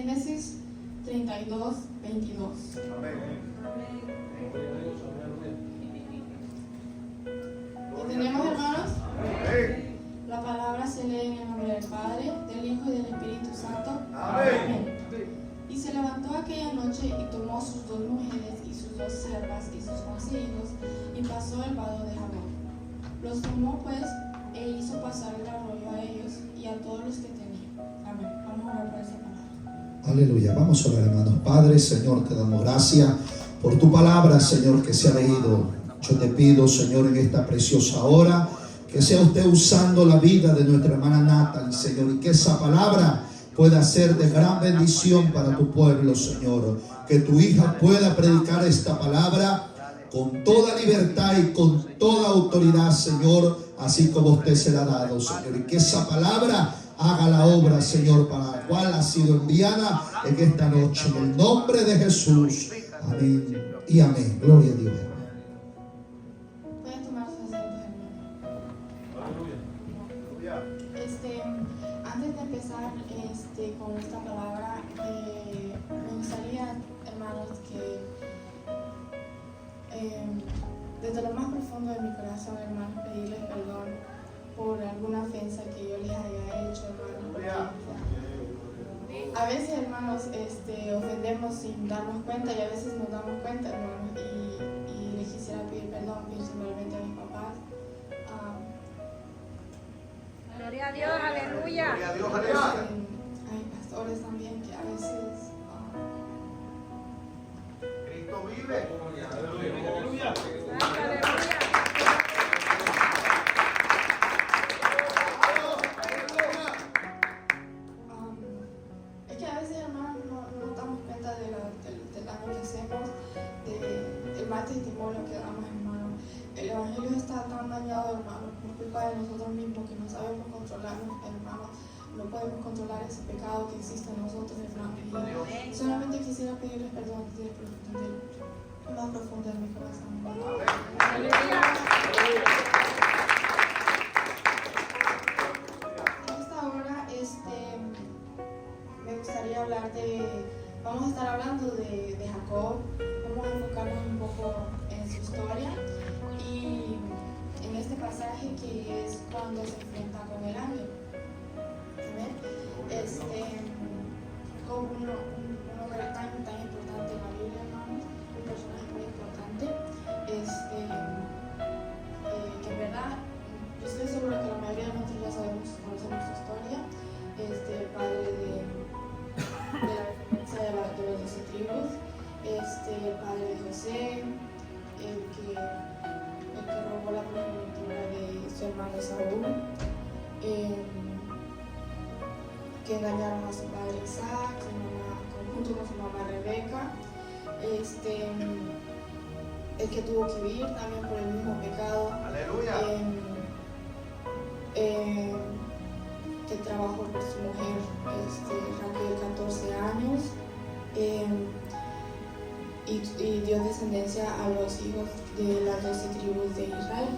Génesis 32, 22. ¿Entendemos, hermanos? La palabra se lee en el nombre del Padre, del Hijo y del Espíritu Santo. Amén. Y se levantó aquella noche y tomó sus 2 mujeres y sus 2 siervas y sus 11 hijos y pasó el vado de Jaboc. Los tomó pues e hizo pasar el arroyo a ellos y a todos los que tenía. Amén. Vamos a orar por esa palabra. Aleluya. Vamos a orar, hermanos. Padre, Señor, te damos gracias por tu palabra, Señor, que se ha leído. Yo te pido, Señor, en esta preciosa hora, que sea usted usando la vida de nuestra hermana Natalie, Señor, y que esa palabra pueda ser de gran bendición para tu pueblo, Señor. Que tu hija pueda predicar esta palabra con toda libertad y con toda autoridad, Señor, así como usted se la ha dado, Señor. Y que esa palabra haga la obra, Señor, para la cual ha sido enviada en esta noche. En el nombre de Jesús. Amén y amén. Gloria a Dios. Pueden tomar sus asientos, hermanos. Antes de empezar con esta palabra, me gustaría, hermanos, que desde lo más profundo de mi corazón, hermanos, pedirles perdón por alguna ofensa que yo les haya hecho, hermanos. A veces, hermanos, ofendemos sin darnos cuenta y a veces nos damos cuenta, hermanos, y les quisiera pedir perdón principalmente a mis papás. Gloria a Dios, aleluya. Gloria a Dios, aleluya. Hay pastores también que a veces Cristo vive. Aleluya. es que a veces, hermanos, no nos damos cuenta del daño que hacemos, del mal testimonio que damos, hermanos. El evangelio está tan dañado, hermanos, por culpa de nosotros mismos, que no sabemos controlarnos, hermanos. No podemos controlar ese pecado que existe en nosotros, hermanos. Y solamente quisiera pedirles perdón desde lo más profundo de mi corazón, hermanos. En esta hora, me gustaría hablar vamos a estar hablando de Jacob. Vamos a enfocarnos un poco en su historia y en este pasaje que es cuando se enfrenta con el ángel. Como un hombre tan importante en la Biblia, hermanos, un personaje muy importante, que en verdad, yo estoy segura que la mayoría de nosotros ya conocemos su historia, padre de la referencia de los 12 tribus, padre de José, el que robó la primogenitura de su hermano Saúl, que engañaron a su padre Isaac, junto con su mamá Rebeca, el que tuvo que vivir también por el mismo pecado. Aleluya. Que trabajó por su mujer Raquel 14 años y dio descendencia a los hijos de las 12 tribus de Israel.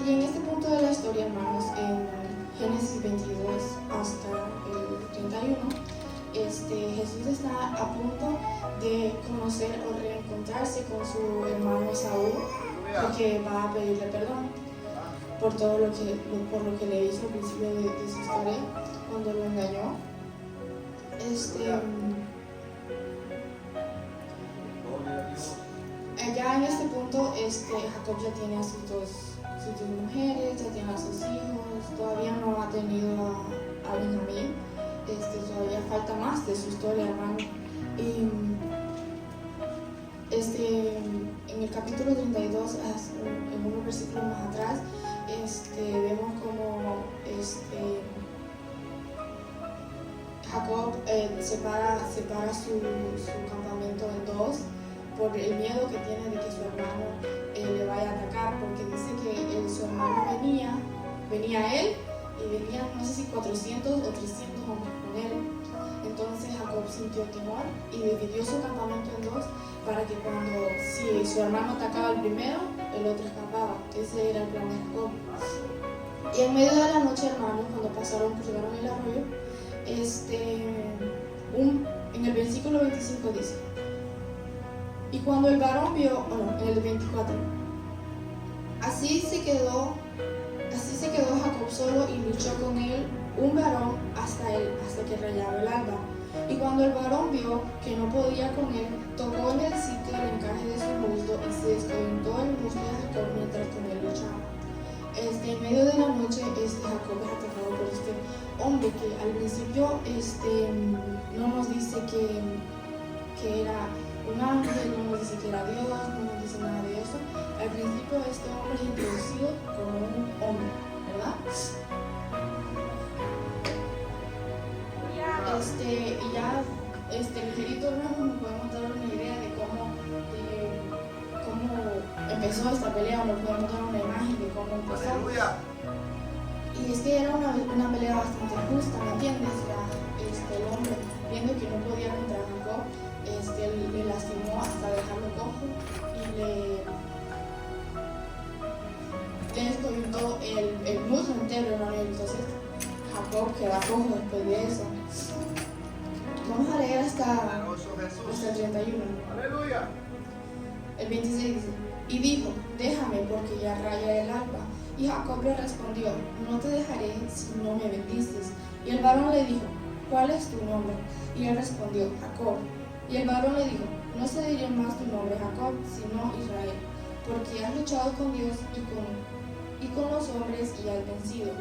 Y en este punto de la historia, hermanos, en Génesis 22 hasta el 31, Jesús está a punto de conocer o reencontrarse con su hermano Saúl, porque va a pedirle perdón por todo lo que le hizo al principio de su historia, cuando lo engañó. Ya en este punto, Jacob ya tiene a sus dos mujeres, ya tiene a sus hijos, todavía no ha tenido a Benjamín, todavía falta más de su historia, hermano. Y en el capítulo 32, en unos versículos más atrás, vemos como Jacob separa su campamento en dos por el miedo que tiene de que su hermano le vaya a atacar, porque dice que su hermano venía él y venían no sé si 400 o 300 hombres con él. Entonces Jacob sintió temor y dividió su campamento en dos para que si su hermano atacaba el primero, el otro escapaba. Ese era el plan de Jacob. Y en medio de la noche, hermanos, cuando pasó en el versículo 25 dice: y cuando el varón vio, en el 24, así se quedó Jacob solo y luchó con él un varón hasta que rayaba el alba. Y cuando el varón vio que no podía con él, tocó en el sitio el encaje de su muslo y se descoyuntó el muslo de Jacob mientras con él luchaba. En medio de la noche, Jacob es atacado por este hombre que al principio no nos dice que era un ángel, no nos dice que era Dios, no nos dice nada de eso. Al principio este hombre es introducido como un hombre, ¿verdad? Y ya ligerito nos podemos dar una idea de cómo empezó esta pelea, nos podemos dar una imagen de cómo empezó. Aleluya. Y es que era una pelea bastante justa, ¿me entiendes? El hombre, viendo que no podía contra Jacob, le lastimó hasta dejarlo cojo y le descoyuntó el muslo entero, ¿no? Entonces Jacob queda cojo después de eso. Vamos a leer hasta el 31. Aleluya. El 26 dice: y dijo, déjame porque ya raya el alba. Y Jacob le respondió, no te dejaré si no me bendices. Y el varón le dijo, ¿cuál es tu nombre? Y él respondió, Jacob. Y el varón le dijo, no se diré más tu nombre Jacob, sino Israel, porque has luchado con Dios y con los hombres y has vencido.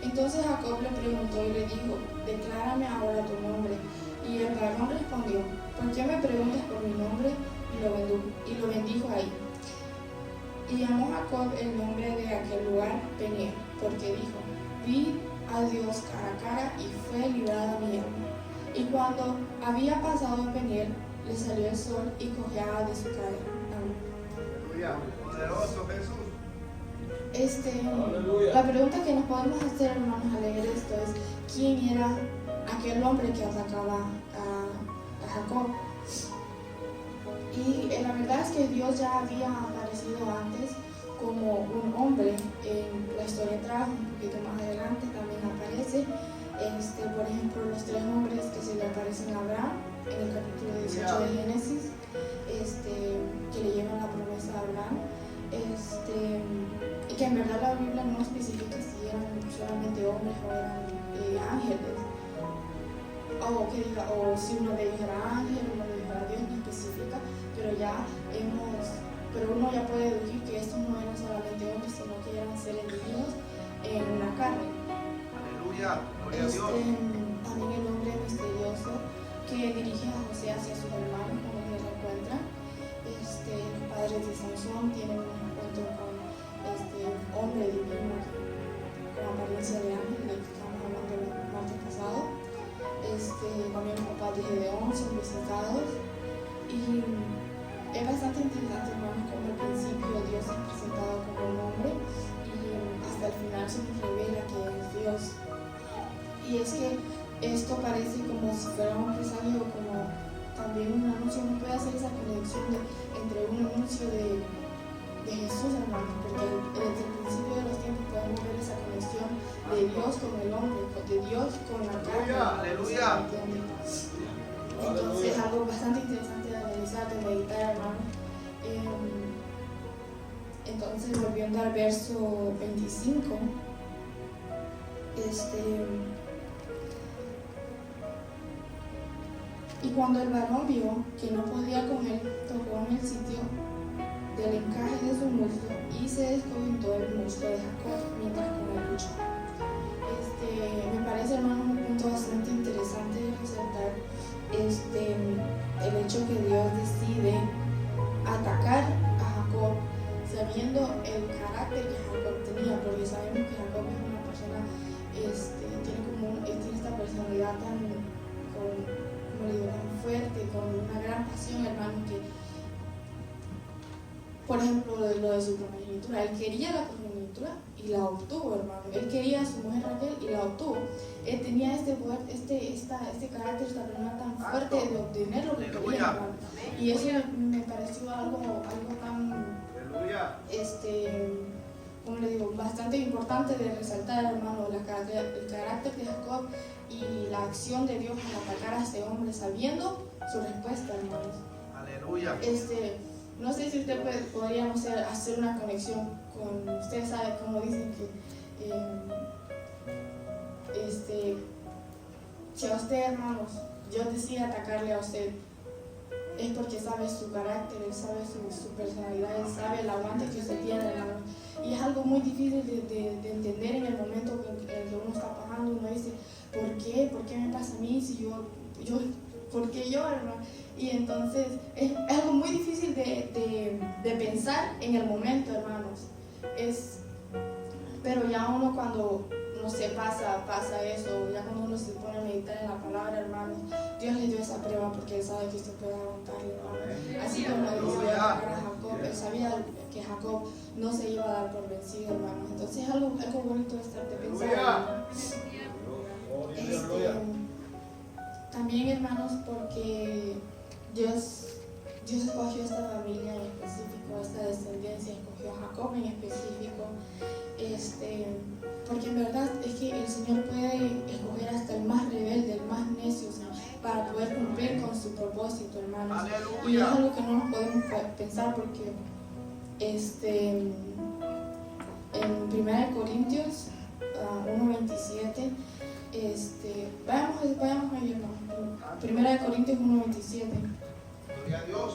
Entonces Jacob le preguntó y le dijo, declárame ahora tu nombre. Y el varón respondió, ¿por qué me preguntas por mi nombre? Y lo bendijo ahí. Y llamó Jacob el nombre de aquel lugar Peniel, porque dijo, vi a Dios cara a cara y fue librada mi alma. Y cuando había pasado Peniel, le salió el sol y cojeaba de su cadera. Aleluya. Poderoso Jesús. La pregunta que nos podemos hacer, hermanos, al leer esto es, ¿quién era aquel hombre que atacaba a Jacob? Y la verdad es que Dios ya había aparecido antes como un hombre. En la historia atrás, un poquito más adelante, también aparece. Por ejemplo, los 3 hombres que se le aparecen a Abraham en el capítulo 18 de Génesis, que le llevan la promesa a Abraham. Y que en verdad la Biblia no especifica si eran solamente hombres o eran ángeles. O si uno de ellos era ángel, uno de ellos era Dios, no especifica, pero uno ya puede deducir que estos no eran solamente hombres, sino que eran seres divinos en una carne. Aleluya, gloria a Dios. También el hombre misterioso que dirige a José hacia sus hermanos cuando se lo encuentran. Los padres de Sansón tienen un encuentro con hombre divino con apariencia de ángel, del que estamos hablando el martes pasado. También los papás de Gedeón son visitados. Y es bastante interesante, hermanos, como al principio Dios es presentado como un hombre y hasta el final se nos revela que es Dios. Y es que esto parece como si fuera un presagio, como también un anuncio. No puede hacer esa conexión entre un anuncio de Jesús, hermanos, porque desde el principio de los tiempos podemos ver esa conexión de Dios con el hombre, de Dios con la carne. Aleluya. Entonces es algo bastante interesante de analizar, de meditar, hermano. Entonces, volviendo al verso 25, y cuando el varón vio que no podía con él, tocó en el sitio del encaje de su muslo y se descoyuntó el muslo de Jacob mientras con él luchaba. Me parece, hermano, un punto bastante interesante de resaltar el hecho que Dios decide atacar a Jacob sabiendo el carácter que Jacob tenía, porque sabemos que Jacob es una persona, tiene esta personalidad tan fuerte, con una gran pasión, hermano, que, por ejemplo, lo de su primogenitura, él quería la primogenitura y la obtuvo, hermano. Él quería a su mujer Raquel y la obtuvo. Él tenía este poder, este carácter, esta persona tan fuerte de obtener lo que quería, hermano. Y eso me pareció algo tan como le digo, bastante importante de resaltar, hermano, el carácter de Jacob y la acción de Dios al atacar a este hombre sabiendo su respuesta, hermanos. Aleluya. No sé si usted podría, no sé, hacer una conexión con, ustedes saben cómo dicen que si a usted, hermanos, Dios decide atacarle a usted, es porque sabe su carácter, él sabe su personalidad, él sabe el aguante que usted tiene, hermano. Y es algo muy difícil de entender en el momento en que uno está pasando. Uno dice, ¿por qué? ¿Por qué me pasa a mí? Si ¿por qué yo, hermano? Y entonces es algo muy difícil de pensar en el momento, hermanos. Pero ya uno cuando no se pasa eso, ya cuando uno se pone a meditar en la palabra, hermanos, Dios le dio esa prueba porque él sabe que usted puede aguantarle, hermano. Así como decidió atacar a Jacob, él sabía que Jacob no se iba a dar por vencido, hermanos. Entonces es algo bonito de pensar. También, hermanos, porque Dios escogió esta familia en específico, esta descendencia, escogió a Jacob en específico, porque en verdad es que el Señor puede escoger hasta el más rebelde, el más necio, para poder cumplir con su propósito, hermanos. Aleluya. Y es algo que no nos podemos pensar porque en 1 Corintios 1:27, vayamos a ir, hermano. 1 Corintios 1:27. Gloria a Dios.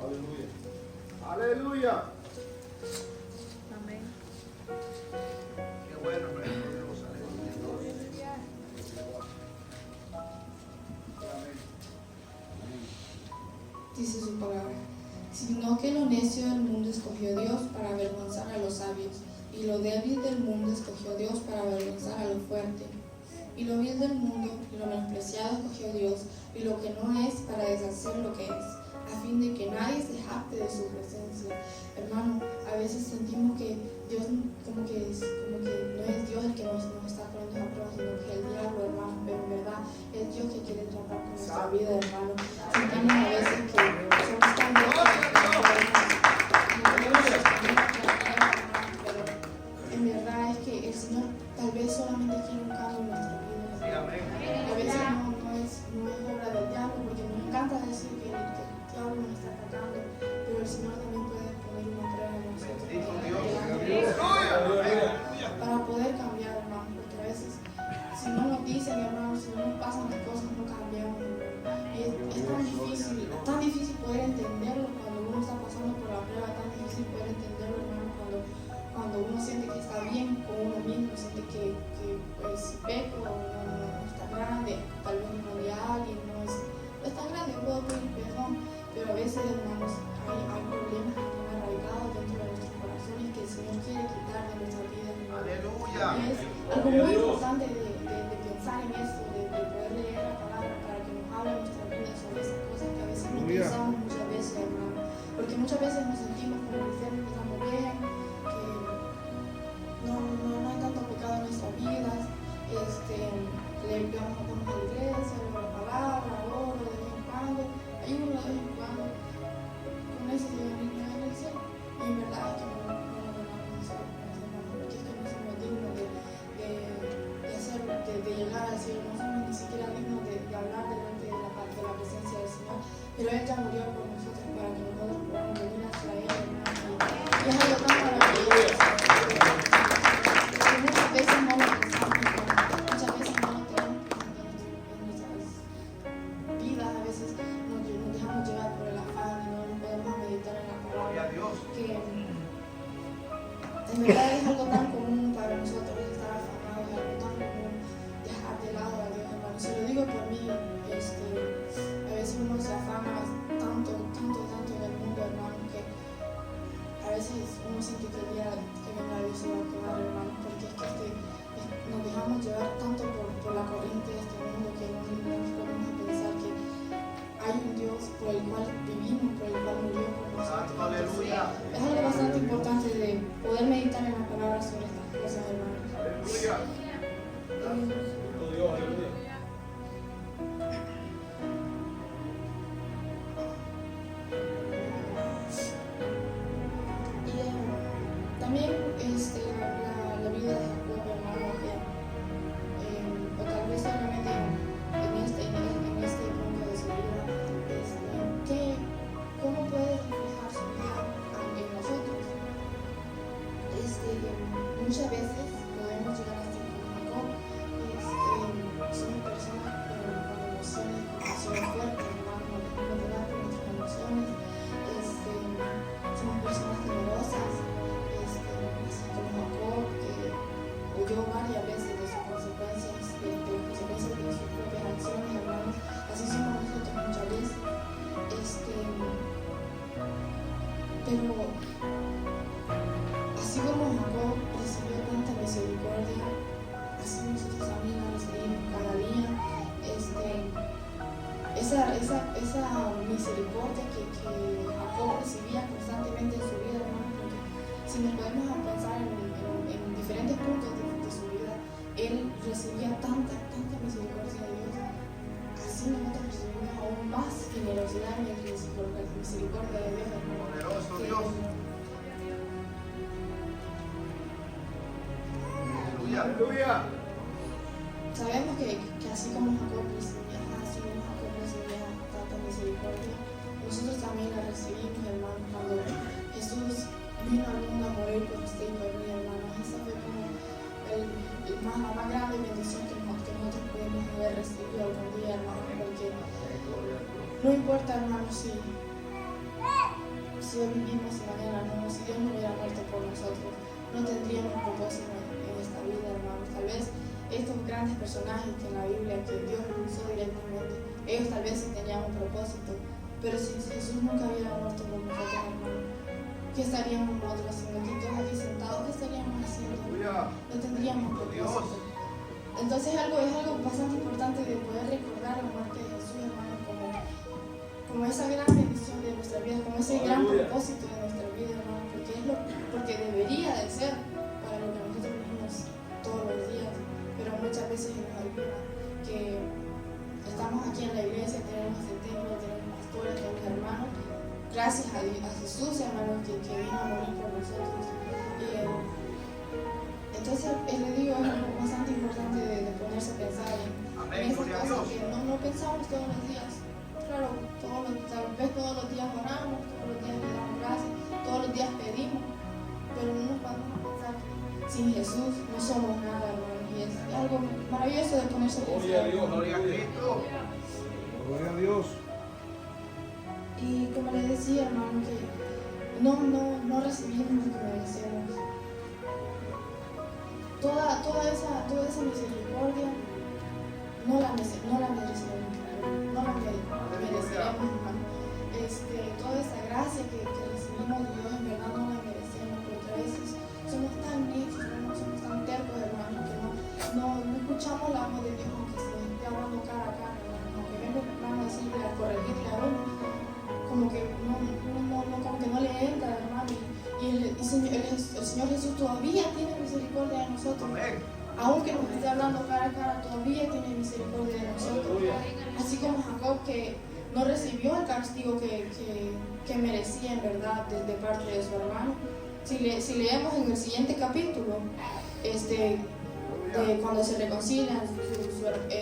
Aleluya. Aleluya. Amén. Qué bueno, nuestro Dios. Aleluya. Dice su palabra: sino que lo necio del mundo escogió Dios para avergonzar a los sabios, y lo débil del mundo escogió Dios para avergonzar a lo fuerte. Y lo vil del mundo y lo menospreciado escogió Dios, y lo que no es, para deshacer lo que es, a fin de que nadie se jacte de su presencia. Hermano, a veces sentimos que Dios como que no es Dios el que nos está poniendo a prueba, sino que el diablo, hermano, pero en verdad es Dios que quiere tratar con nuestra vida, hermano. Sentimos a veces que somos tan pero en verdad es que el Señor tal vez solamente quiere un cambio en nuestra vida. A veces no es obra del diablo, porque nos encanta decir que el diablo nos está atacando, pero el Señor también puede poner una prueba en nosotros para poder cambiar, hermano, porque a veces si no nos dicen, hermano, si no nos pasan las cosas, no cambiamos. Y es tan difícil poder entenderlo cuando uno está pasando por la prueba, tan difícil poder entenderlo, hermano, cuando uno siente que está bien con uno mismo, siente que pues, si peco no está grande, tal vez no de alguien, no es tan grande, yo puedo pedir perdón, pero a veces, hermanos, hay problemas que están arraigados dentro de nuestros corazones que el Señor quiere quitar de nuestra vida. Aleluya. Y es algo muy importante de pensar en esto, de poder leer la palabra para que nos hable nuestra vida sobre esas cosas que a veces no pensamos muchas veces, hermano, porque muchas veces nos sentimos como cristianos que estamos bien, que no hay tanto pecado en nuestras vidas, vamos a la iglesia, leemos la palabra, oro de vez en cuando, ayuno de vez en cuando, con eso se va a el cielo. Y en verdad es que no porque es que no somos dignos de llegar al cielo, no somos ni siquiera dignos de hablar delante de la presencia del Señor, pero Él ya murió por nosotros para que nosotros podamos venir hacia Él, hermano. Y es algo tan maravilloso. Muchas veces no lo pensamos, muchas veces no lo tenemos en nuestras vidas, a veces nos dejamos llevar por el afán y no podemos meditar en la palabra, que en verdad es algo tan común para nosotros estar afanados, es algo tan común dejar de lado a Dios, hermano. Se lo digo por mí, a veces uno se afana tanto en el mundo, hermano, que a veces uno siente que el día que venga Dios se va a quedar, hermano, porque es que nos dejamos llevar tanto por la corriente de este mundo que no nos ponemos a pensar que hay un Dios por el cual vivimos, por el cual murió por nosotros. Entonces, es algo bastante importante de poder meditar en la palabra sobre estas cosas, hermano. varias veces de sus consecuencias, de las consecuencias de sus propias acciones, hermanos. Así somos nosotros muchas veces. Pero así como Jacob recibió tanta misericordia, así nosotros también la recibimos cada día. Esa misericordia que Jacob recibía constantemente en su vida, hermano, porque si nos podemos pensar en diferentes puntos de su vida, él recibía tanta misericordia de Dios. Así nosotros recibimos aún más generosidad y misericordia de Dios, hermano. Poderoso Dios. Aleluya. Sabemos que así como Jacob recibía tanta misericordia, nosotros también la recibimos, hermano, cuando Jesús vino al mundo a morir por usted y por mí, hermano. Esa fue como la más grande bendición que nosotros pudimos haber recibido algún día, hermano, porque no importa, hermano, si hoy vivimos y mañana no, si Dios no hubiera muerto por nosotros, no tendríamos propósito en esta vida, hermanos. Tal vez estos grandes personajes que en la Biblia que Dios usó directamente, ellos tal vez sí tenían un propósito, pero si Jesús nunca hubiera muerto por nosotros, hermanos, ¿qué estaríamos nosotros haciendo aquí todos aquí sentados? ¿Qué estaríamos haciendo? No tendríamos propósito. Entonces es algo bastante importante de poder recordar la muerte de Jesús, hermano, como esa gran bendición de nuestra vida, como ese gran propósito de nuestra vida, hermano, porque debería de ser para lo que nosotros vivimos todos los días, pero muchas veces se nos olvida que estamos aquí en la iglesia, tenemos el templo, tenemos pastores, tenemos hermanos, gracias a Jesús, hermano, que vino a morir por nosotros. Entonces, le digo, es algo bastante importante de ponerse a pensar en esas cosas que no pensamos todos los días. Claro, tal vez todos los días oramos, todos los días le damos gracias, todos los días pedimos, pero no nos vamos a pensar que sin Jesús no somos nada, hermano. Y es algo maravilloso de ponerse a pensar. Gloria a Dios, gloria a Cristo. Gloria a Dios. Y como les decía, hermano, que no recibimos lo que merecemos. Toda esa misericordia no la merecemos, hermano. Toda esa gracia que recibimos de Dios, en verdad no la merecemos, porque a veces somos tan necios, somos tan tercos, hermano, que no escuchamos la voz de Dios, aunque se esté hablando cara a cara, hermano, aunque venga el hermano a decirle, a corregirle a uno, como que no le entra, hermano. Y el Señor Jesús todavía tiene misericordia de nosotros. Aunque nos esté hablando cara a cara, todavía tiene misericordia de nosotros. Así como Jacob, que no recibió el castigo que merecía en verdad de parte de su hermano. Si leemos en el siguiente capítulo, cuando se reconcilian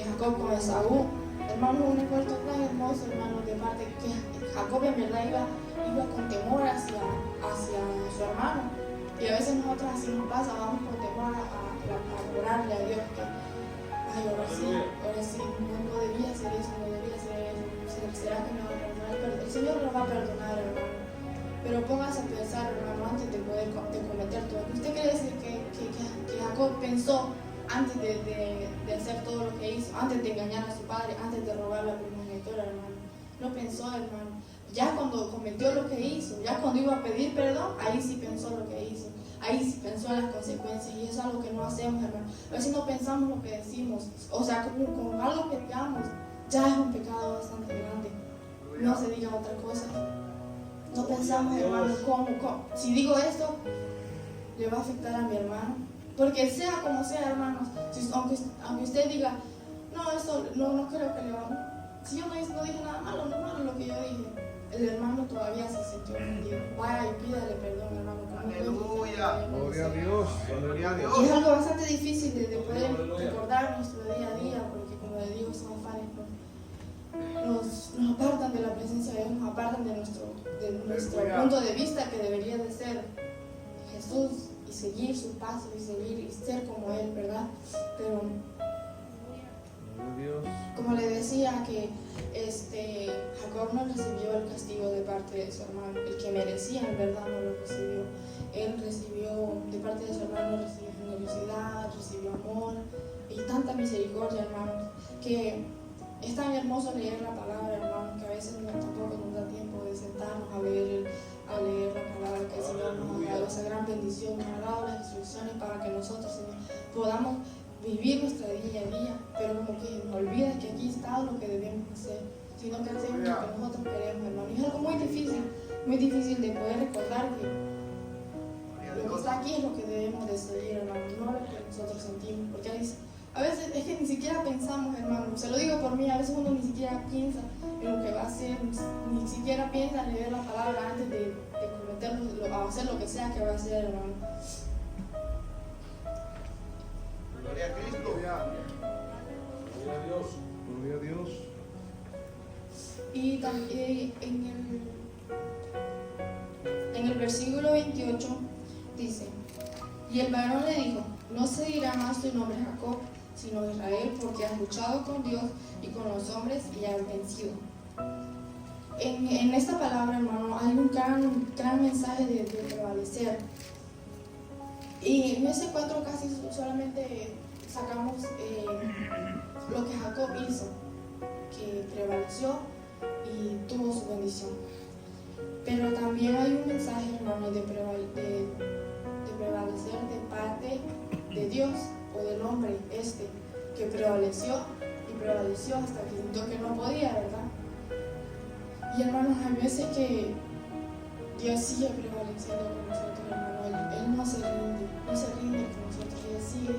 Jacob con Esaú, hermano, un encuentro tan hermoso, hermano, de parte que Jacob en verdad iba con temor hacia su hermano. Y a veces nosotros así nos pasa, vamos con temor a orarle a Dios que, ahora sí, no debía hacer eso, no debía hacer eso, ¿será que me va a perdonar? Pero el Señor nos va a perdonar, hermano. Pero póngase a pensar, hermano, antes de poder cometer todo. ¿Usted quiere decir que Jacob pensó antes de hacer todo lo que hizo, antes de engañar a su padre, antes de robar la primogenitura, hermano? No pensó, hermano. Ya cuando cometió lo que hizo, ya cuando iba a pedir perdón, ahí sí pensó lo que hizo. Ahí sí pensó en las consecuencias, y eso es algo que no hacemos, hermano. A veces no pensamos lo que decimos, o sea, con algo que digamos, ya es un pecado bastante grande. No se diga otra cosa. No pensamos, hermano, cómo. Si digo esto, le va a afectar a mi hermano. Porque sea como sea, hermanos, aunque usted diga, no, esto no creo que le va a... Si yo no dije nada malo, no malo lo que yo dije, el hermano todavía se sintió ofendido. Vaya y pídale perdón, hermano. Aleluya. Gloria a Dios. Gloria a Dios. Y es algo bastante difícil de poder recordar nuestro día a día, porque como le digo, son afanes, nos apartan de la presencia de Dios, nos apartan de nuestro punto de vista, que debería de ser Jesús, y seguir sus pasos, y seguir y ser como Él, ¿verdad? Pero Dios. Como le decía que Jacob no recibió el castigo de parte de su hermano, el que merecía en verdad no lo recibió. Él recibió de parte de su hermano, recibió generosidad, recibió amor y tanta misericordia, hermanos, que es tan hermoso leer la palabra, hermanos, que a veces tampoco nos da tiempo de sentarnos a leer la palabra que el Señor nos ha dado, esa gran bendición, nos ha dado las instrucciones para que nosotros, Señor, podamos vivir nuestra día a día, pero como que nos olvida que aquí está lo que debemos hacer, sino que hacemos lo que nosotros queremos, hermano. Y es algo muy difícil de poder recordar que lo que está aquí es lo que debemos de seguir, hermano, no lo que nosotros sentimos, porque a veces es que ni siquiera pensamos, hermano, se lo digo por mí, a veces uno ni siquiera piensa en lo que va a hacer, ni siquiera piensa en leer la palabra antes de cometerlo, a hacer lo que sea que va a hacer, hermano. Gloria a Cristo. Gloria a Dios. Gloria a Dios. Y también en el versículo 28 dice: y el varón le dijo, no se dirá más tu nombre Jacob, sino Israel, porque has luchado con Dios y con los hombres y has vencido. En esta palabra, hermano, hay un gran mensaje de prevalecer. Y en ese encuentro casi solamente sacamos lo que Jacob hizo, que prevaleció y tuvo su bendición. Pero también hay un mensaje, hermano, de prevalecer de parte de Dios o del hombre que prevaleció hasta que sintió que no podía, ¿verdad? Y hermanos, hay veces que Dios sigue prevaleciendo con nosotros, hermano. Él no se rinde con nosotros, Él sigue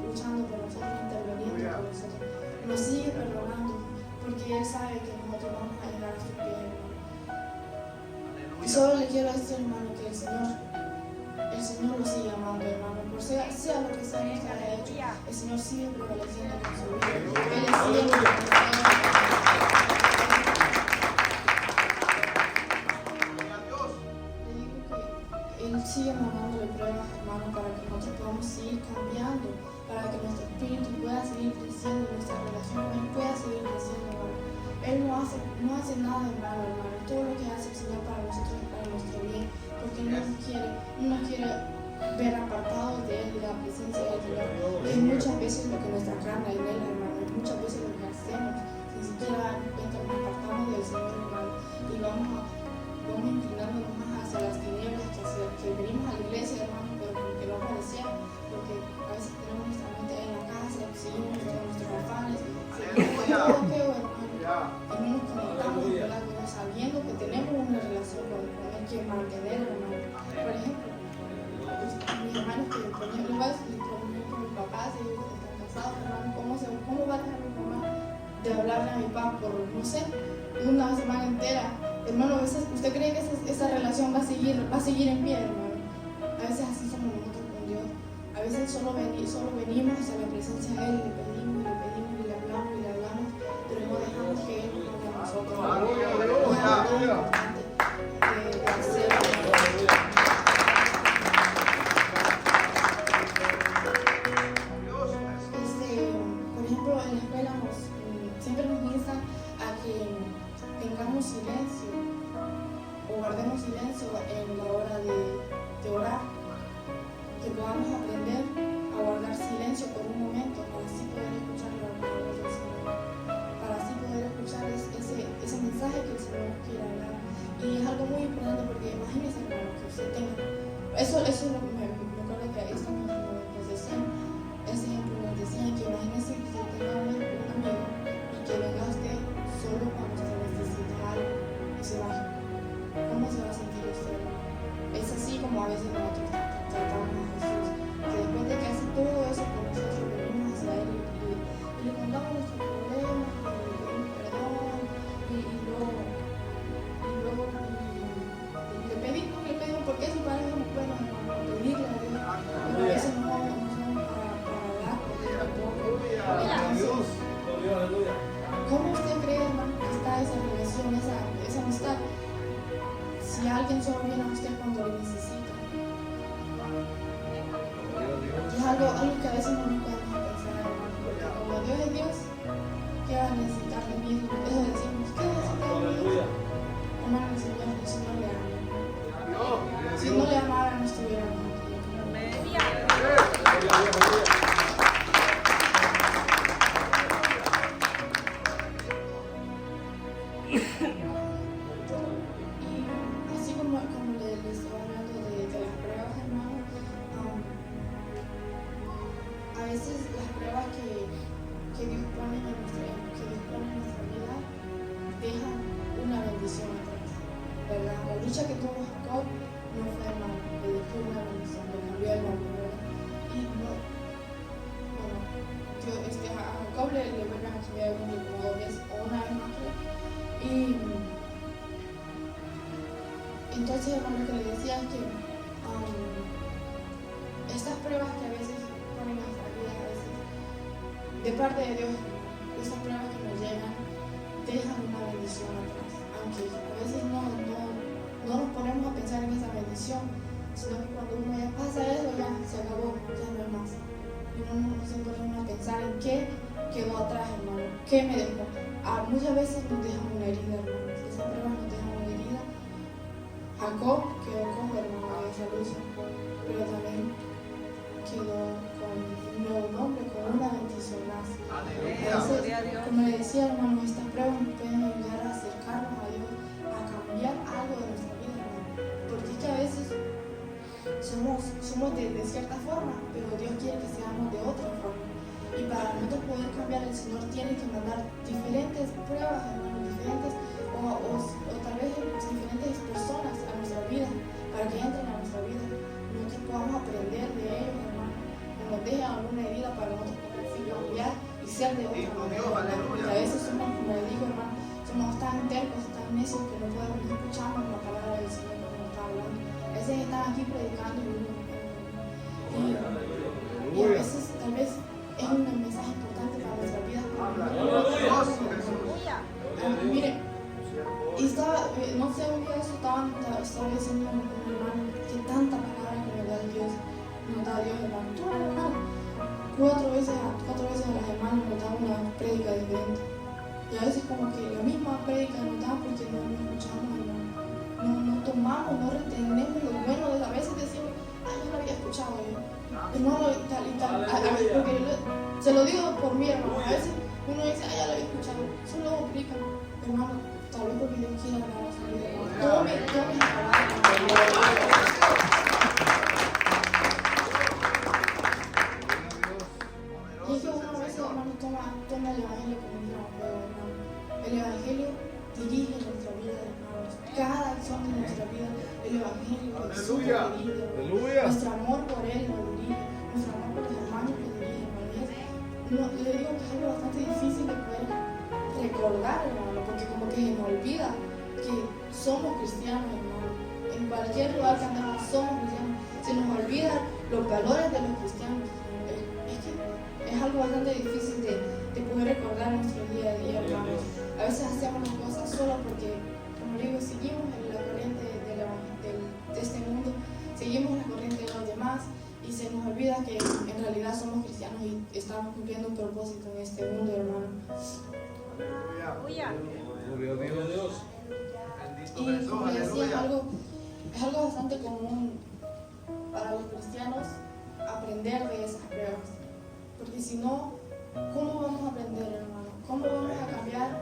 luchando por nosotros, interviniendo por nosotros, nos sigue perdonando, porque Él sabe que nosotros vamos a llegar a su pie, hermano. Y solo le quiero decir, hermano, que el Señor lo sigue amando, hermano, por sea lo que sea que haya hecho, el Señor sigue prevaleciendo con su vida. Él sigue prevaleciendo. Él sigue mandándole pruebas, hermano, para que nosotros podamos seguir cambiando, para que nuestro espíritu pueda seguir creciendo, nuestra relación con Él pueda seguir creciendo, hermano. Él no hace nada de malo, hermano. Todo lo que hace el Señor para nosotros es para nuestro bien, porque Él no nos quiere ver apartados de Él, de la presencia del Señor. Es muchas veces lo que nuestra carne anhela, hermano. Es muchas veces lo que hacemos, ni siquiera nos apartamos del Señor, hermano, y vamos inclinándonos más hacia las tinieblas que venimos a la iglesia, hermano, pero como que no parecía, porque a veces tenemos nuestra mente en la casa, seguimos nuestros afanes, seguimos todo feo, hermano, y no nos conectamos, ¿verdad? Pero sabiendo que tenemos una relación con Él que mantener, hermano. Por ejemplo, mis hermanos que ponían lugares, por ejemplo, mis papás, ellos que están casados, hermano, ¿cómo va a dejar mi mamá de hablarle a mi papá por, no sé, una semana entera? Hermano, a veces usted cree que esa relación va a seguir en pie, hermano. A veces así somos nosotros con Dios. A veces solo venimos hacia la presencia de Él y le pedimos, y le hablamos, pero no dejamos que Él nos hable a nosotros. Es algo tan importante de hacer, por ejemplo, en la escuela siempre nos instan a que tengamos silencio o guardemos silencio en la hora de orar, que podamos aprender a guardar silencio por un momento para así poder escuchar la palabra del Señor, para así poder escuchar ese mensaje que el Señor nos quiere hablar. Y es algo muy importante porque imagínense, hermano, que usted tenga eso es lo que me acuerdo que esto nos decían, ese ejemplo nos decían que imagínense que usted tenga un amigo y que venga usted solo cuando usted necesita algo y se vaya. ¿Cómo se va a sentir usted? Es así como a veces nosotros tratamos a Jesús, que después de que hace todo eso por nosotros, venimos hacia Él y le contamos nuestros problemas, y le pedimos perdón, y luego le pedimos porque eso para eso nos puede pedirle a Dios, pero a veces no son para dar tampoco. ¿Cómo usted cree, hermano, que está esa relación, esa amistad? Si alguien solo viene a usted cuando lo necesita. Y es algo que a veces no nos podemos pensar, hermano, porque como Dios es Dios, ¿qué va a necesitar de mí? Eso decimos, ¿qué necesita de mí? Hermano, el Señor le ama. Si no le amara, no estuviera aquí. Y así como les estaba hablando de las pruebas, hermano, a veces las pruebas que Dios pone en nuestra vida dejan una bendición atrás, ¿verdad? La lucha que tuvo Jacob no fue mal, le dejó una bendición, le cambió el nombre, ¿verdad? Y no, bueno, a Jacob le vuelven a cambiar el nombre como 2 veces o una vez más, creo. Y entonces, hermano, lo que le decía es que estas pruebas que a veces ponen en nuestra vida, a veces de parte de Dios, esas pruebas que nos llegan dejan una bendición atrás, aunque a veces no nos ponemos a pensar en esa bendición, sino que cuando uno ya pasa eso, ya se acabó, ya no hay más. Y uno no se pone a pensar en qué quedó atrás, hermano, qué me dejó. Muchas veces nos dejan una herida, hermano. Esas pruebas nos dejan una herida. Jacob quedó cojo, hermano, de esa lucha, pero también quedó con un nuevo nombre, con una bendición más. Entonces, como le decía, hermano, estas pruebas nos pueden ayudar a acercarnos a Dios, a cambiar algo de nuestra vida, hermano. Porque es que a veces somos de cierta forma, pero Dios quiere que seamos de otra forma. Y para nosotros poder cambiar, el Señor tiene que mandar diferentes pruebas, hermano, diferentes, o tal vez diferentes personas a nuestra vida, para que entren a nuestra vida. Nosotros podamos aprender de ellos, hermano, que nos dejen alguna herida para nosotros poder cambiar y ser de otra manera. Y a veces somos, como le digo, hermano, somos tan tercos, tan necios que no escuchamos la palabra del Señor que nos está hablando. A veces están aquí predicando y a veces tal vez es un mensaje importante para nuestra vida. Mire, y no sé, un día estaba diciendo a mi hermano que tanta palabra que nos da Dios, hermano. Tú, hermano, 4 veces a las hermanas nos dan una prédica diferente. Y a veces como que la misma prédica nos dan porque no escuchamos, hermano. No tomamos, no retenemos lo bueno de a veces decimos, yo lo había escuchado yo. Hermano, tal y tal. Porque se lo digo por mí, hermano. A veces uno dice, ya lo había escuchado. Solo lo explican, hermano. Tal vez porque Dios quiera hablar a su vida. Tome la palabra. Y es que uno a veces, hermano, toma el evangelio como un juego, hermano. El evangelio dirige nuestra vida, hermano. Cada acción de nuestra vida, el evangelio que Jesús dirige, hermano. Nuestro amor por Él nos dirige, nuestro amor por los hermanos nos dirige, hermano. Le digo que es algo bastante difícil de poder recordar, hermano, porque como que se nos olvida que somos cristianos, hermano. En cualquier lugar que andamos somos cristianos. Se nos olvidan los valores de los cristianos. Es que es algo bastante difícil de poder recordar en nuestro día a día, hermano. A veces hacemos las cosas solo porque, como digo, seguimos la corriente de este mundo, seguimos la corriente de los demás y se nos olvida que en realidad somos cristianos y estamos cumpliendo un propósito en este mundo, hermano. Gloria a Dios. Y como les decía, es algo bastante común para los cristianos aprender de esas pruebas. Porque si no, ¿cómo vamos a aprender, hermano? ¿Cómo vamos a cambiar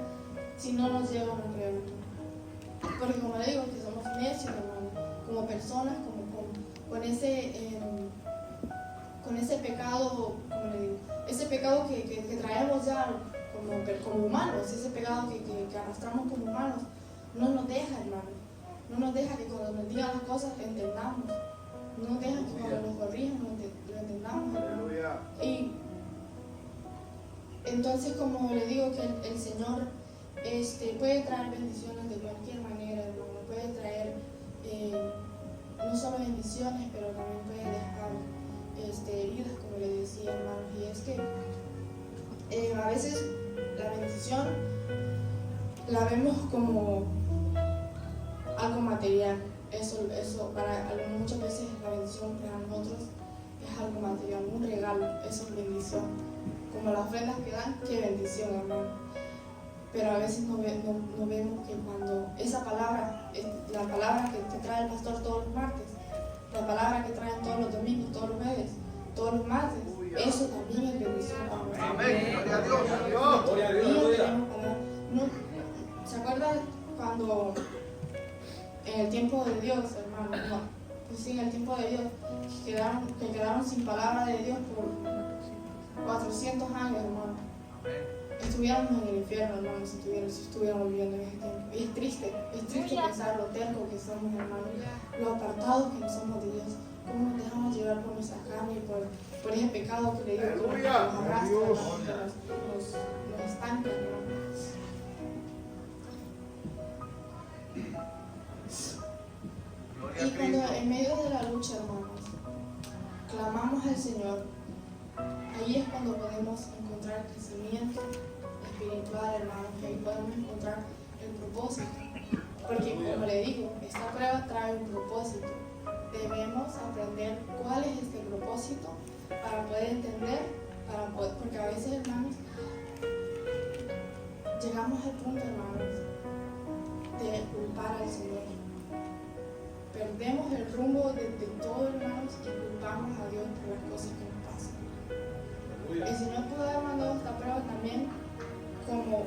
si no nos llega una prueba? Porque como le digo, que somos necios, hermano, como personas, con ese pecado, como le digo, ese pecado que traemos ya como humanos, ese pecado que arrastramos como humanos, no nos deja, hermano. No nos deja que cuando nos digan las cosas lo entendamos. No nos deja que cuando nos corrijan lo entendamos, hermano. Y entonces, como le digo, que el Señor puede traer bendiciones de cualquier manera, hermano. Puede traer no solo bendiciones, pero también puede dejar heridas, como le decía, hermano. Y es que a veces la bendición la vemos como algo material. Eso para algunos, muchas veces la bendición para nosotros es algo material, un regalo, eso es bendición. como las ofrendas que dan, qué bendición, hermano. Pero a veces no vemos que cuando esa palabra, la palabra que trae el pastor todos los martes, la palabra que traen todos los domingos, todos los jueves, todos los martes, eso también es bendición. Amén. Gloria a Dios. Gloria a Dios. ¿Se acuerdan cuando en el tiempo de Dios, hermano? No, pues sí, en el tiempo de Dios, que quedaron sin palabra de Dios por 400 años, hermano. Estuviéramos en el infierno, hermano, si estuviéramos viviendo en ese tiempo. Y es triste pensar lo terco que somos, hermano, lo apartados que no somos de Dios, cómo nos dejamos llevar por nuestra carne y por ese pecado que le digo, que nos arrastra, nos estanca, hermano. Y cuando en medio de la lucha, hermanos, clamamos al Señor, ahí es cuando podemos encontrar crecimiento espiritual, hermanos, y ahí podemos encontrar el propósito. Porque, como le digo, esta prueba trae un propósito. Debemos aprender cuál es este propósito para poder entender, porque a veces, hermanos, llegamos al punto, hermanos, de culpar al Señor. Perdemos el rumbo de todo, hermanos, y culpamos a Dios por las cosas que nos pasan. El Señor pudo haber mandado esta prueba también como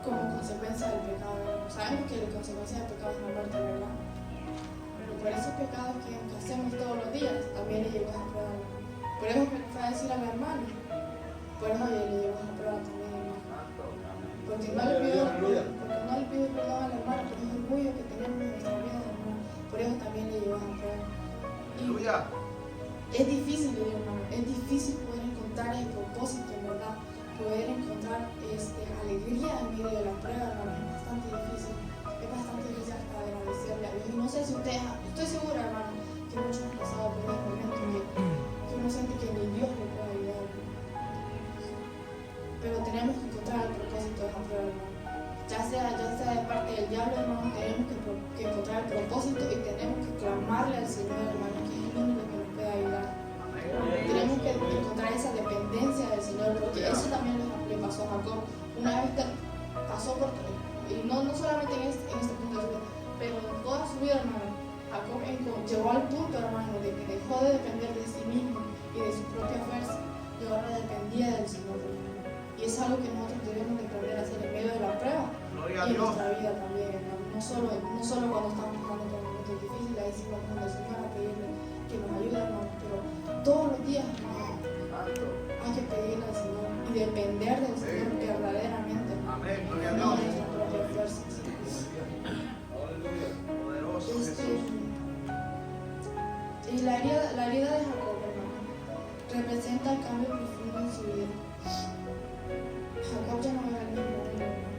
consecuencia del pecado. Sabemos que la consecuencia del pecado es la muerte, ¿verdad? Pero por esos pecados que hacemos todos los días, también le llegó esa prueba. Por eso me fue a decir a la hermana, por eso le llegó esa prueba también, hermano. Porque no le pido perdón a la hermana por ese orgullo que tenemos en nuestra vida, hermano. Por eso también le llegó esa prueba. Y es difícil, hermano, es difícil poder encontrar el propósito, ¿verdad? Poder encontrar alegría en medio de la prueba, hermano, es bastante difícil hasta agradecerle a Dios. Y no sé si ustedes, estoy segura, hermano, que muchos han pasado por ese momento que uno siente que ni Dios le puede ayudar. Pero tenemos que encontrar el propósito de esa prueba, hermano. Ya sea de parte del diablo, hermano, tenemos que encontrar el propósito y tenemos que clamarle al Señor, hermano, que es el único que nos puede ayudar. Tenemos que encontrar esa dependencia del Señor, porque eso también le pasó a Jacob. Una vez pasó por, y no solamente en este punto de su vida, pero en toda su vida, hermano, Jacob llegó al punto, hermano, de que dejó de depender de sí mismo y de su propia fuerza, y ahora dependía del Señor, hermano. Y es algo que nosotros debemos de aprender a hacer en medio de la prueba y en nuestra vida también, hermano. No solo cuando estamos pasando por momentos difíciles, ahí sí vamos al Señor a pedirle que nos ayude, hermano, pero todos los días, hermano, hay que pedirle al Señor y depender del Señor verdaderamente, no de nuestra propia fuerza. Y la herida de Jacob, hermano, representa el cambio profundo en su vida. Jacob ya no era el mismo hombre, hermano.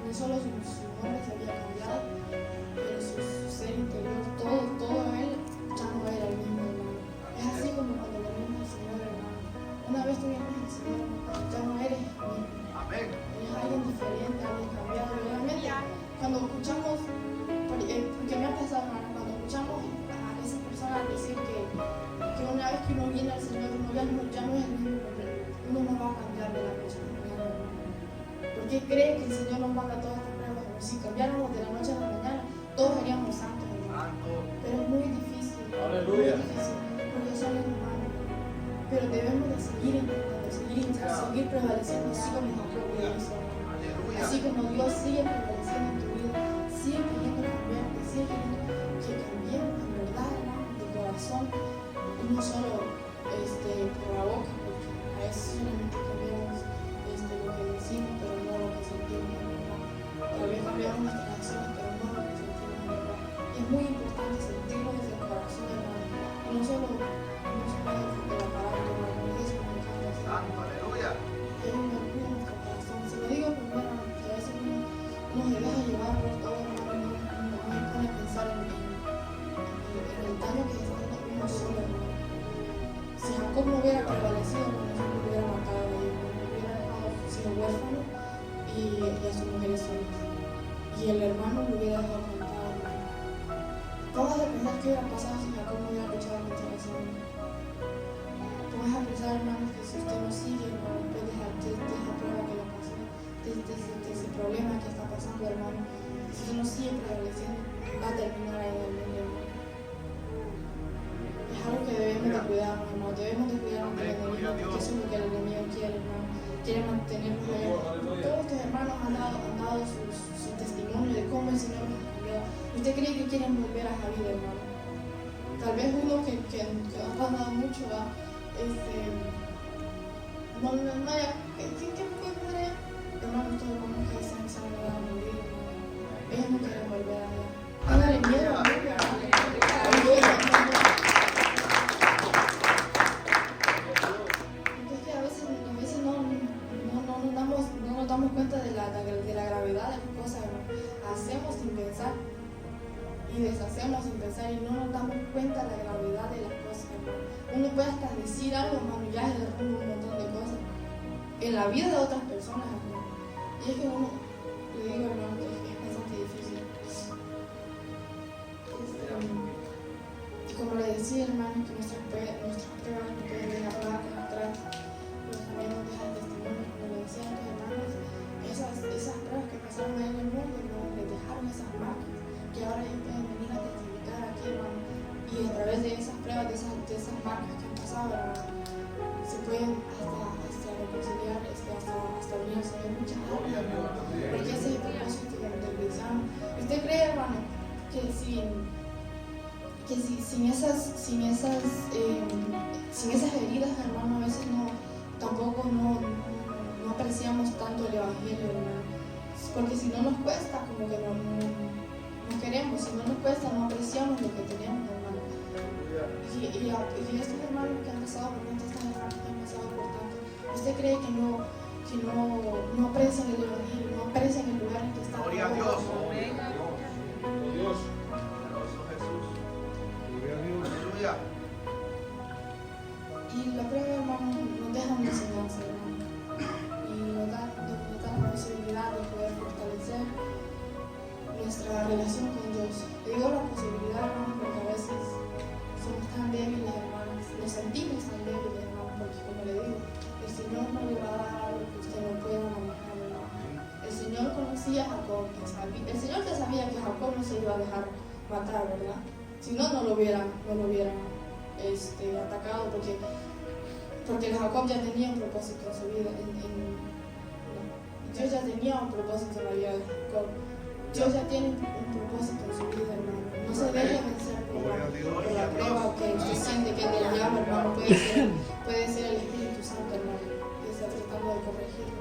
No solo su nombre se había cambiado, pero su ser interior, todo él ya no era el mismo, hermano. Es así como cuando venimos al Señor, hermano. Una vez tuvimos al Señor, ya no eres el mismo. Eres alguien diferente, alguien cambiado. Realmente, cuando escuchamos, porque me ha pasado, hermano, cuando escuchamos a esas personas decir que una vez que uno viene al Señor, uno ya no es el mismo hombre, uno no va a cambiar de la noche a la mañana, hermano. Porque cree que el Señor nos manda todas estas pruebas. Si cambiáramos de la noche a la mañana, todos seríamos santos, hermano. Pero es muy difícil. Aleluya. Muy difícil, porque somos humanos. Pero debemos de seguir intentando, seguir prevaleciendo, así como Jacob lo hizo, hermano. Así como Dios sigue prevaleciendo en tu vida, sigue queriendo cambiarte, sigue queriendo que cambiemos en verdad, hermano, de corazón, y no solo por la boca, porque a veces solamente cambiamos lo que decimos, pero no lo que sentimos, hermano. Tal vez cambiamos nuestras acciones, pero no lo que sentimos, hermano. Es muy importante sentirlo desde el corazón, hermano, y no solo del aparato, hermano, y eso me encanta hacer. Aleluya. Es un orgullo en nuestro corazón. Se lo digo primero, hermano, que a veces uno se deja llevar por todo, hermano, y no se pone a pensar en el daño que se está haciendo uno solo, hermano. Si Jacob no hubiera prevalecido, hermano, no hubiera matado a ellos, no hubiera dejado a sus hijos huérfanos y a sus mujeres solas. Y el hermano lo hubiera dejado plantado, hermano. Vamos a pensar qué hubiera pasado si Jacob no hubiera luchado contra ese hombre. Vamos a pensar, hermano, que si usted no problema que está pasando, hermano. Si tú no siempre agradeciendo, va a terminar ahí en el mundo, hermano. Es algo que debemos de cuidar, hermano. Debemos de cuidar del enemigo, porque eso es lo que el enemigo quiere, hermano. Quiere mantenernos allá. Todos estos hermanos han dado su testimonio de cómo el Señor nos ha cambiado. ¿Usted cree que quieren volver a la vida, hermano? Tal vez uno que ha pasado mucho, ¿va? ¿Qué puede pasar allá? Hermano, todos los hermanos que se han llegado a morir, hermano. Ellos no quieren volver allá. Hágale miedo, no nos damos cuenta de la gravedad de las cosas, hermano. Hacemos sin pensar y deshacemos sin pensar y no nos damos cuenta de la gravedad de las cosas, hermano. Uno puede hasta decir algo, hermano, y ya se derrumba un montón de cosas en la vida de otras personas, hermano. Y es que uno, le digo, hermano, que es bastante difícil. Y como le decía, hermano, que nuestras pruebas no pueden dejar marcas atrás, pero también nos dejan testimonio, como le decía a los hermanos, esas pruebas que pasaron en el mundo, hermano, les dejaron esas marcas, que ahora ellos pueden venir a testificar aquí, hermano, y a través de esas pruebas, de esas marcas que han pasado, hermano, se pueden hasta reconciliar, hasta unirse de muchas almas, hermano, porque ese es el propósito del cristiano. ¿Usted cree, hermano, que sin esas heridas, hermano, a veces tampoco apreciamos tanto el evangelio, hermano? Porque si no nos cuesta, como que no queremos, si no nos cuesta, no apreciamos lo que tenemos, hermano. Y estos hermanos que han pasado por tanto, estas hermanas que han pasado por tanto, ¿usted cree que no aprecian el evangelio, no aprecian el lugar en que están? Gloria a Dios. Dios. Aleluya. Y la prueba, hermano, nos deja una enseñanza, hermano. Y nos da la posibilidad de poder fortalecer nuestra relación con Dios. Le digo la posibilidad, hermano, porque a veces somos tan débiles, hermanos. Nos sentimos tan débiles, hermano, porque como le digo, el Señor no le va a dar algo que usted no pueda manejar, hermano. El Señor conocía a Jacob, el Señor ya sabía que Jacob no se iba a dejar matar, ¿verdad? Si no, no lo hubieran atacado, porque Jacob ya tenía un propósito en su vida. Dios ya tenía un propósito en la vida de Jacob. Dios ya tiene un propósito en su vida, hermano. No se deje vencer por la prueba que usted siente que del diablo, hermano, puede ser el Espíritu Santo, hermano, que está tratando de corregirlo.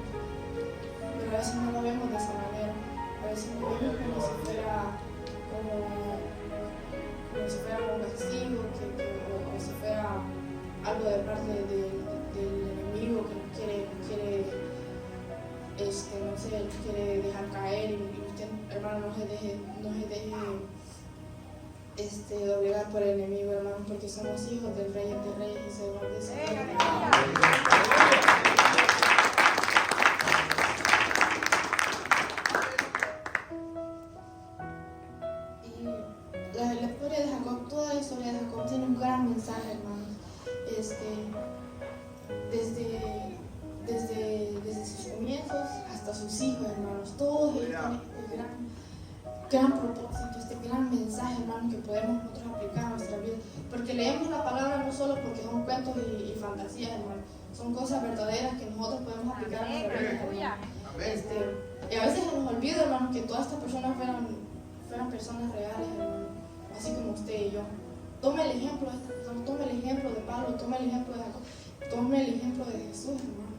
Pero a veces no lo vemos de esa manera. A veces lo vemos como si fuera un castigo, como si fuera algo de parte del enemigo que nos quiere dejar caer, y usted, hermano, no se deje doblegar por el enemigo, hermano, porque somos hijos del Rey de Reyes y Señor de Señores. La historia de Jacob, toda la historia de Jacob tiene un gran mensaje, hermanos. Desde sus comienzos hasta sus hijos, hermanos, todos ellos tienen este gran propósito, este gran mensaje, hermanos, que podemos nosotros aplicar a nuestra vida. Porque leemos la palabra no solo porque son cuentos y fantasías, hermanos, son cosas verdaderas que nosotros podemos aplicar a nuestra vida, hermanos. Y a veces se nos olvida, hermanos, que todas estas personas fueran personas reales, hermanos, así como usted y yo. Tome el ejemplo de estas personas, tome el ejemplo de Pablo, tome el ejemplo de Jacob, tome el ejemplo de Jesús, hermano.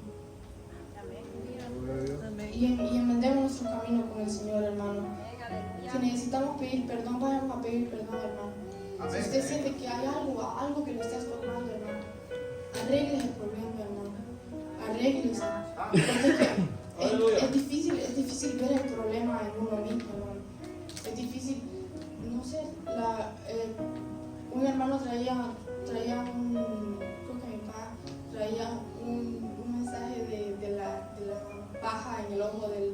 Y enmendemos nuestro camino con el Señor, hermano. Si necesitamos pedir perdón, vayamos a pedir perdón, hermano. Si usted siente que hay algo que lo está estorbando, hermano, arregle el problema, hermano. Arréglese. Porque es difícil ver el problema en uno mismo, hermano. Es difícil, no sé, un hermano traía un mensaje de la paja en el ojo del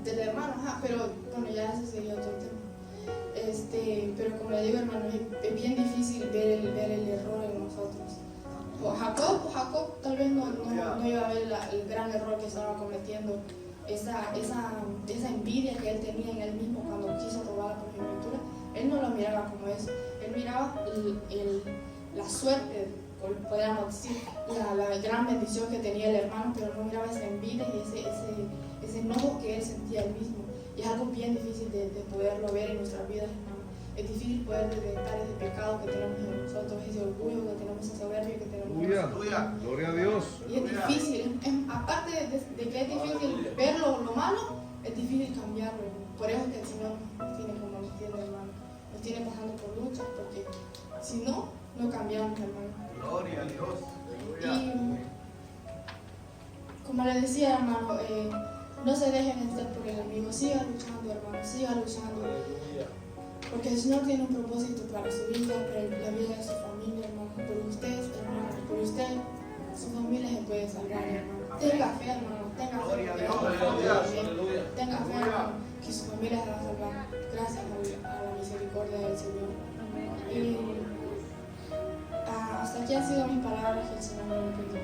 hermano, pero bueno, ya ese sería otro tema. Pero como le digo, hermano, es bien difícil ver el error en nosotros, Jacob tal vez no iba a ver el gran error que estaba cometiendo, esa envidia que él tenía en él mismo cuando quiso robar la primogenitura. Él no lo miraba como eso, él miraba la suerte, podríamos decir, la gran bendición que tenía el hermano, pero no miraba esa envidia y ese enojo que él sentía él mismo. Y es algo bien difícil de poderlo ver en nuestras vidas, hermano. Es difícil poder detectar ese pecado que tenemos en nosotros, ese orgullo que tenemos, esa soberbia que tenemos en nosotros. Gloria a Dios. Y es difícil, aparte de que es difícil ver lo malo, es difícil cambiarlo. Por eso que el Señor nos tiene como nos tiene, hermano. Nos tiene pasando por luchas, porque si no, no cambiamos, hermano. Gloria a Dios. Y como le decía, hermano, no se dejen vencer por el enemigo. Siga luchando, hermano, siga luchando. Porque el Señor tiene un propósito para su vida, para la vida de su familia, hermano. Por usted, hermano, por usted, su familia se puede salvar, hermano. Tenga fe, hermano, tenga fe. Tenga fe, hermano, que su familia se va a salvar gracias a la misericordia del Señor. Y hasta aquí han sido mis palabras, que el Señor me lo bendiga.